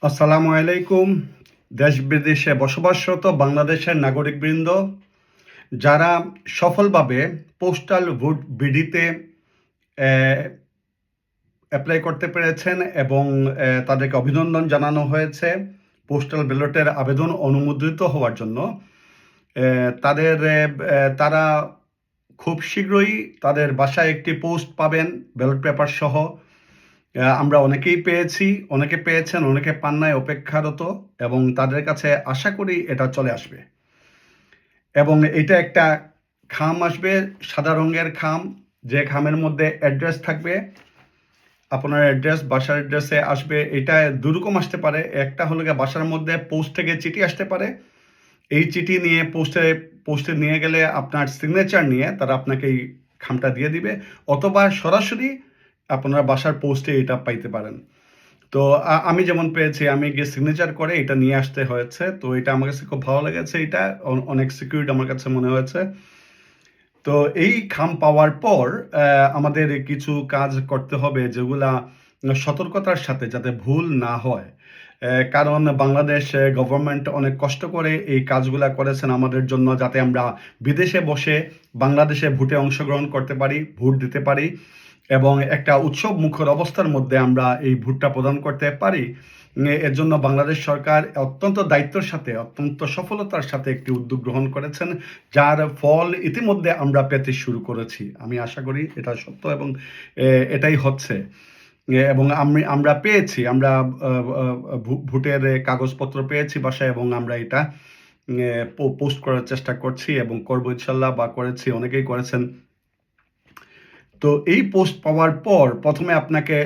আসসালামু আলাইকুম। দেশ বিদেশে বসবাসরত বাংলাদেশের নাগরিকবৃন্দ, যারা সফলভাবে পোস্টাল ভোট বিডিতে অ্যাপ্লাই করতে পেরেছেন এবং তাদেরকে অভিনন্দন জানানো হয়েছে পোস্টাল ব্যালটের আবেদন অনুমোদিত হওয়ার জন্য। তারা খুব শীঘ্রই তাদের বাসায় একটি পোস্ট পাবেন ব্যালট পেপার সহ। আমরা অনেকেই পেয়েছি, অনেকে পেয়েছেন, অনেকে পান নাই, অপেক্ষারত, এবং তাদের কাছে আশা করি এটা চলে আসবে। এবং এটা একটা খাম আসবে, সাদা রঙের খাম, যে খামের মধ্যে অ্যাড্রেস থাকবে। আপনার অ্যাড্রেস, বাসার অ্যাড্রেসে আসবে। এটা দুরকম আসতে পারে। একটা হলো গিয়ে বাসার মধ্যে পোস্ট থেকে চিঠি আসতে পারে। এই চিঠি নিয়ে পোস্টে নিয়ে গেলে আপনার সিগনেচার নিয়ে তারা আপনাকে এই খামটা দিয়ে দিবে, অথবা সরাসরি আপনার বাসার পোস্টে এটা পাইতে পারেন। তো আমি যেমন পেয়েছি, আমি গিয়ে সিগনেচার করে এটা নিয়ে আসতে হয়েছে। তো এটা আমার কাছে খুব ভালো লেগেছে। এটা অনেক সিকিউরড আমার কাছে মনে হয়েছে। তো এই খাম পাওয়ার পর আমাদের কিছু কাজ করতে হবে, যেগুলা সতর্কতার সাথে, যাতে ভুল না হয়। কারণ বাংলাদেশ গভর্নমেন্ট অনেক কষ্ট করে এই কাজগুলা করেছেন আমাদের জন্য, যাতে আমরা বিদেশে বসে বাংলাদেশে ভোটে অংশগ্রহণ করতে পারি, ভোট দিতে পারি, এবং একটা উৎসব মুখর অবস্থার মধ্যে আমরা এই ভোটটা প্রদান করতে পারি। এর জন্য বাংলাদেশ সরকার অত্যন্ত দায়িত্বের সাথে, অত্যন্ত সফলতার সাথে একটি উদ্যোগ গ্রহণ করেছেন, যার ফল ইতিমধ্যে আমরা পেতে শুরু করেছি। আমি আশা করি এটা সত্য, এবং এটাই হচ্ছে। এবং আমরা পেয়েছি, আমরা ভোটের কাগজপত্র পেয়েছি বাসায়, এবং আমরা এটা পোস্ট করার চেষ্টা করছি এবং করবো ইনশাল্লাহ, বা করেছি, অনেকেই করেছেন। তো এই পোস্ট পাওয়ার পর প্রথমে আপনাকে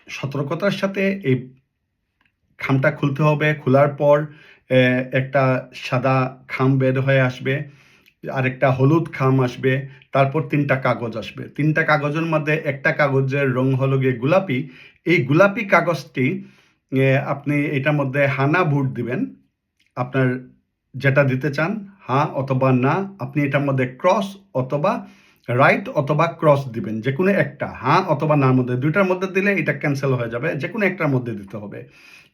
সতর্কতার সাথে এই খামটা খুলতে হবে। খোলার পর একটা সাদা খাম বের হয়ে আসবে, আরেকটা হলুদ খাম আসবে, তারপর 3টা কাগজ আসবে। 3টা কাগজের মধ্যে একটা কাগজের রং হলো গিয়ে গোলাপি। এই গোলাপি কাগজটি আপনি এটার মধ্যে হানা ভোট দিবেন। আপনার যেটা দিতে চান, হ্যাঁ অথবা না। আপনি এটার মধ্যে ক্রস অথবা রাইট অথবা ক্রস দিবেন, যে কোনো একটা। হ্যাঁ অথবা নার মধ্যে, দুইটার মধ্যে দিলে এটা ক্যান্সেল হয়ে যাবে, যে কোনো একটার মধ্যে দিতে হবে।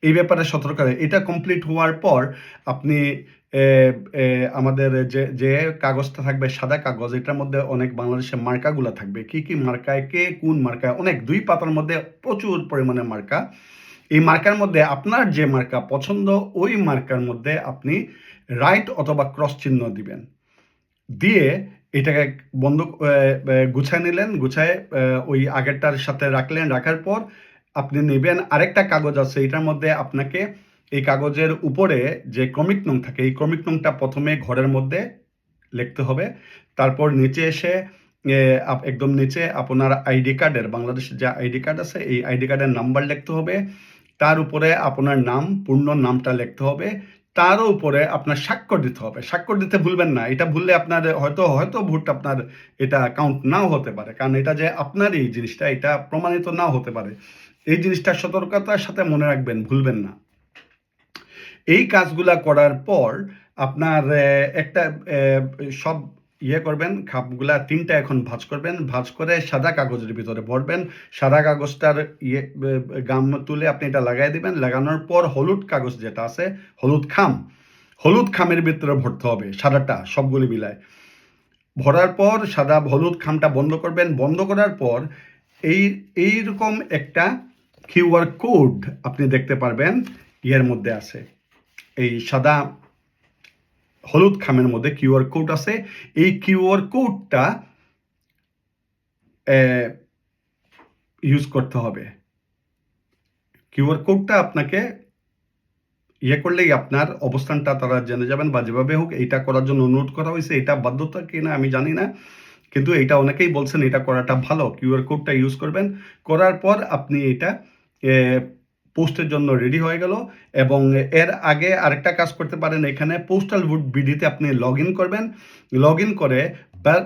এই ব্যাপারে সতর্ক। এটা কমপ্লিট হওয়ার পর আপনি আমাদের যে কাগজটা থাকবে, সাদা কাগজ, এটার মধ্যে অনেক বাংলাদেশের মার্কাগুলো থাকবে। কি কি মার্কায়, কে কোন মার্কায়, অনেক, 2 পাতার মধ্যে প্রচুর পরিমাণে মার্কা। এই মার্কার মধ্যে আপনার যে মার্কা পছন্দ, ওই মার্কার মধ্যে আপনি রাইট অথবা ক্রস চিহ্ন দিবেন। দিয়ে এটাকে বন্ধ, গুছায় নিলেন, গুছায় ওই আগেরটার সাথে রাখলেন। রাখার পর আপনি নেবেন আরেকটা কাগজ আছে, এটার মধ্যে আপনাকে এই কাগজের উপরে যে ক্রমিক নং থাকে, এই ক্রমিক নংটা প্রথমে ঘরের মধ্যে লিখতে হবে। তারপর নিচে এসে একদম নিচে আপনার আইডি কার্ডের, বাংলাদেশের যে আইডি কার্ড আছে, এই আইডি কার্ডের নাম্বার লিখতে হবে। তার উপরে আপনার নাম, পূর্ণ নামটা লিখতে হবে। তারও উপরে আপনার স্বাক্ষর দিতে হবে। স্বাক্ষর দিতে ভুলবেন না। এটা ভুললে আপনার হয়তো ভোট আপনার এটা কাউন্ট নাও হতে পারে, কারণ এটা যে আপনার এই জিনিসটা, এটা প্রমাণিত নাও হতে পারে। এই জিনিসটা সতর্কতার সাথে মনে রাখবেন, ভুলবেন না। এই কাজগুলা করার পর আপনার একটা সব করবেন, খাপগুলা 3টা এখন ভাঁজ করবেন। ভাঁজ করে সাদা কাগজের ভিতরে ভরবেন। সাদা কাগজটার গাম তুলে আপনি এটা লাগাই দিবেন। লাগানোর পর হলুদ কাগজ যেটা আছে, হলুদ খামের ভিতরে ভরতে হবে, সাদাটা সবগুলি মিলায়। ভরার পর সাদা হলুদ খামটা বন্ধ করবেন। বন্ধ করার পর এইরকম একটা কিউআর কোড আপনি দেখতে পারবেন, মধ্যে আছে। এই সাদা হলুদ খামের মধ্যে কিউআর কোড আছে। এই কিউআর কোডটা ইউজ করতে হবে। কিউআর কোডটা আপনাকে করলেই আপনার অবস্থানটা তারা জেনে যাবেন, বা যেভাবে হোক এইটা করার জন্য অনুরোধ করা হয়েছে। এটা বাধ্যতা কিনা আমি জানি না, কিন্তু এটা অনেকেই বলছেন এটা করাটা ভালো। কিউআর কোডটা ইউজ করবেন। করার পর আপনি এটা পোস্টের জন্য রেডি হয়ে গেল। এবং এর আগে আরেকটা কাজ করতে পারেন, এখানে পোস্টাল ভোট বিডিতে আপনি লগ ইন করবেন। লগ ইন করে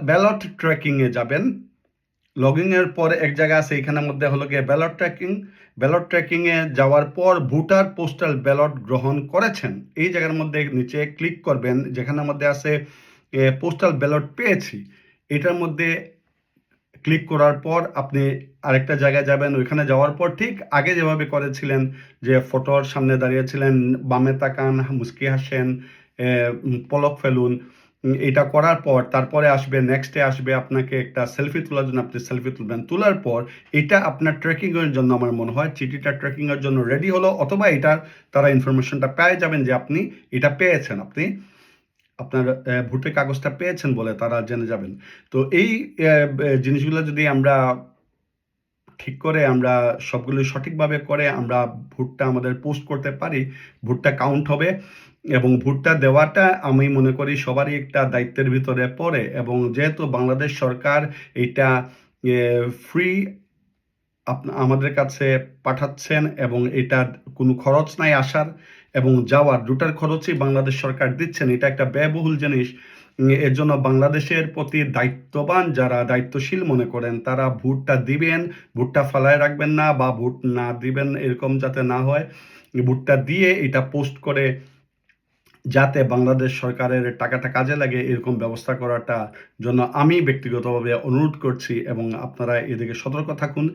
ব্যালট ট্র্যাকিংয়ে যাবেন। লগ ইনের পর এক জায়গা আছে, এখানের মধ্যে হলো গিয়ে ব্যালট ট্র্যাকিং। ব্যালট ট্র্যাকিংয়ে যাওয়ার পর ভোটার পোস্টাল ব্যালট গ্রহণ করেছেন, এই জায়গার মধ্যে নিচে ক্লিক করবেন, যেখানের মধ্যে আছে পোস্টাল ব্যালট পেয়েছি। এটার মধ্যে ক্লিক করার পর আপনি আরেকটা জায়গায় যাবেন। ওইখানে যাওয়ার পর ঠিক আগে যেভাবে করেছিলেন যে ফটোর সামনে দাঁড়িয়েছিলেন, বামে তাকান, মুচকি হাসেন, পলক ফেলুন। এটা করার পর তারপরে আসবে নেক্সটে আসবে আপনাকে একটা সেলফি তোলার জন্য আপনি সেলফি তুলবেন। তোলার পর এটা আপনার ট্র্যাকিং এর জন্য আমার মনে হয় চিঠিটা ট্র্যাকিং এর জন্য রেডি হলো অথবা এটার তারা ইনফরমেশনটা পেয়ে যাবেন যে আপনি এটা পেয়েছেন। আপনি আপনার ভোটের কাগজটা পেয়েছেন বলে তারা জেনে যাবেন। তো এই জিনিসগুলো যদি আমরা ঠিক করে আমরা সবগুলো সঠিকভাবে করে আমরা ভোটটা আমাদের পোস্ট করতে পারি, ভোটটা কাউন্ট হবে এবং ভোটটা দেওয়াটা আমি মনে করি সবারই একটা দায়িত্বের ভিতরে পড়ে এবং যেহেতু বাংলাদেশ সরকার এটা ফ্রি আমাদের কাছে পাঠাচ্ছেন এবং এটার কোনো খরচ নাই আসার এবং যাওয়ার দুটার খরচই বাংলাদেশ সরকার দিচ্ছেন। এটা একটা ব্যয়বহুল জিনিস। এর জন্য বাংলাদেশের প্রতি দায়িত্ববান যারা দায়িত্বশীল মনে করেন তারা ভোটটা দিবেন, ভোটটা ফালায় রাখবেন না বা ভোট না দিবেন এরকম যাতে না হয়। ভোটটা দিয়ে এটা পোস্ট করে যাতে বাংলাদেশ সরকারের টাকাটা কাজে লাগে এরকম ব্যবস্থা করাটা জন্য আমি ব্যক্তিগতভাবে অনুরোধ করছি এবং আপনারা এদিকে সতর্ক থাকুন।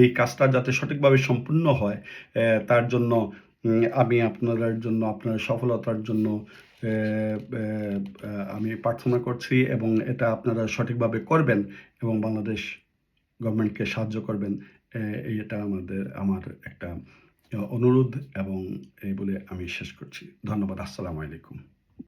এই কাজটা যাতে সঠিকভাবে সম্পূর্ণ হয় তার জন্য আমি আপনাদের জন্য আপনার সফলতার জন্য অ্যা ব্যা আমি প্রার্থনা করছি এবং এটা আপনারা সঠিকভাবে করবেন এবং বাংলাদেশ গভর্নমেন্টকে সাহায্য করবেন। এটা আমার একটা অনুরোধ এবং এই বলে আমি শেষ করছি। ধন্যবাদ। আসসালামু আলাইকুম।